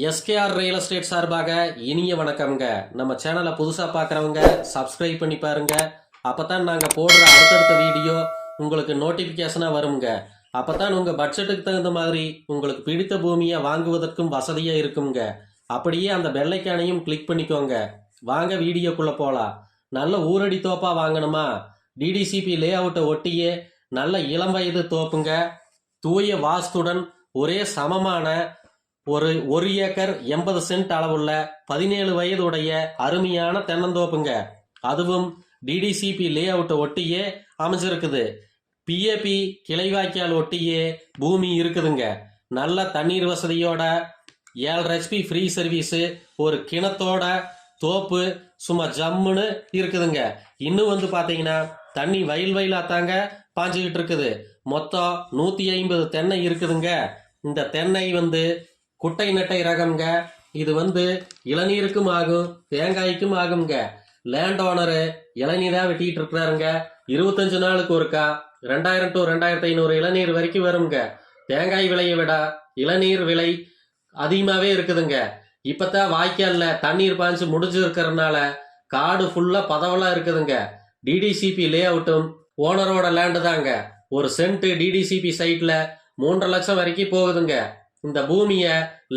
SKR real estate சார்பாக இனிய வணக்கம்ங்க. நம்ம சேனலை புதுசாக பார்க்குறவங்க சப்ஸ்கிரைப் பண்ணி பாருங்க. அப்போத்தான் நாங்கள் போடுற அடுத்தடுத்த வீடியோ உங்களுக்கு நோட்டிஃபிகேஷனாக வருங்க. அப்போத்தான் உங்கள் பட்ஜெட்டுக்கு தகுந்த மாதிரி உங்களுக்கு பிடித்த பூமியை வாங்குவதற்கும் வசதியாக இருக்குங்க. அப்படியே அந்த பெல்லைக்கானையும் கிளிக் பண்ணிக்கோங்க. வாங்க வீடியோக்குள்ளே போகலாம். நல்ல ஊரடி தோப்பாக வாங்கணுமா? டிடிசிபி லே அவுட்டை ஒட்டியே நல்ல இளம் வயது தோப்புங்க. தூய வாஸ்துடன் ஒரே சமமான ஒரு ஏக்கர் 80 சென்ட் அளவுள்ள 17 வயதுடைய அருமையான தென்னந்தோப்புங்க. அதுவும் டிடிசிபி லே அவுட்டை ஒட்டியே அமைஞ்சிருக்குது. பிஏபி கிளைவாய்க்கால் ஒட்டியே பூமி இருக்குதுங்க. நல்ல தண்ணீர் வசதியோட 7 HP ஃப்ரீ சர்வீஸு, ஒரு கிணத்தோட தோப்பு சும்மா ஜம்முன்னு இருக்குதுங்க. இன்னும் பார்த்தீங்கன்னா தண்ணி வயலாத்தாங்க பாஞ்சுக்கிட்டு இருக்குது. மொத்தம் 150 தென்னை இருக்குதுங்க. இந்த தென்னை குட்டை நெட்டை ரகம்ங்க. இது இளநீருக்கும் ஆகும், தேங்காய்க்கும் ஆகுங்க. லேண்ட் ஓனரு இளநீரா வெட்டிட்டு இருக்கிறாருங்க. 25 நாளுக்கு ஒருக்கா 2000 to 2500 இளநீர் வரைக்கும் வருங்க. தேங்காய் விலையை விட இளநீர் விலை அதிகமாவே இருக்குதுங்க. இப்பதான் வாய்க்கால்ல தண்ணீர் பாய்ஞ்சு முடிஞ்சு இருக்கிறதுனால காடு ஃபுல்லா பதவலா இருக்குதுங்க. டிடிசிபி லே அவுட்டும் ஓனரோட லேண்டு தாங்க. ஒரு சென்ட் டிடிசிபி சைட்ல 3.5 லட்சம் வரைக்கும் போகுதுங்க. இந்த பூமிய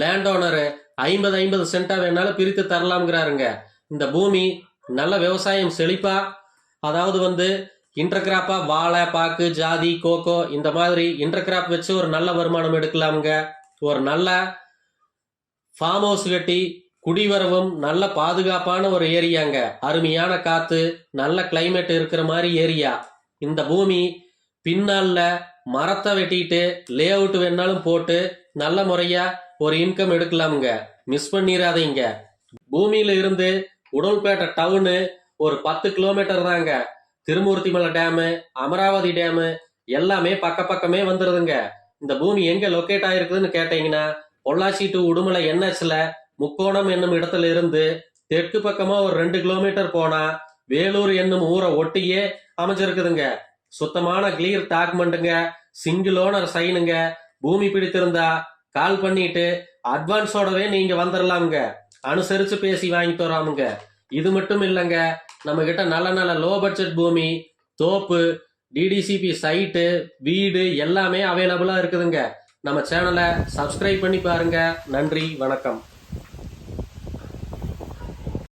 லேண்ட் ஓனர் 50 சென்டா வேணாலும் பிரித்து தரலாம்ங்கிறாருங்க. இந்த பூமி நல்ல விவசாயம் செழிப்பா, அதாவது இன்டர்கிராப்பா வாழை, பாக்கு, ஜாதி, கோகோ இந்த மாதிரி இன்டர்கிராப் வச்சு ஒரு நல்ல வருமானம் எடுக்கலாமுங்க. ஒரு நல்ல ஃபார்ம் ஹவுஸ் கட்டி குடிவரவும் நல்ல பாதுகாப்பான ஒரு ஏரியாங்க. அருமையான காத்து, நல்ல கிளைமேட் இருக்கிற மாதிரி ஏரியா. இந்த பூமி பின்னால மரத்தை வெட்டிட்டு லே அவுட் வேணாலும் போட்டு நல்ல முறையா ஒரு இன்கம் எடுக்கலாமுங்க. மிஸ் பண்ணிடாதீங்க. பூமியில இருந்து உடல்பேட்டை டவுனு ஒரு 10 கிலோமீட்டர் தாங்க. திருமூர்த்திமலை டேமு, அமராவதி டேமு எல்லாமே பக்கமே வந்துருதுங்க. இந்த பூமி எங்க லொக்கேட் ஆயிருக்குதுன்னு கேட்டீங்கன்னா, பொள்ளாச்சி டு உடுமலை NHல முக்கோணம் என்னும் இடத்துல இருந்து தெற்கு பக்கமா ஒரு 2 கிலோமீட்டர் போனா வேலூர் என்னும் ஊரை ஒட்டியே அமைஞ்சிருக்குதுங்க. சுத்தமான கிளியர் டாக்குமெண்ட்டுங்க, சிங்கிள் ஓனர் சைனுங்க. பூமி பிடித்திருந்தா கால் பண்ணிட்டு அட்வான்ஸோடவே நீங்க வந்துடலாமுங்க. அனுசரிச்சு பேசி வாங்கி தராமுங்க. இது மட்டும் இல்லைங்க, நம்ம கிட்ட நல்ல லோ பட்ஜெட் பூமி, தோப்பு, டிடிசிபி சைட்டு, வீடு எல்லாமே அவைலபிளா இருக்குதுங்க. நம்ம சேனலை சப்ஸ்கிரைப் பண்ணி பாருங்க. நன்றி, வணக்கம்.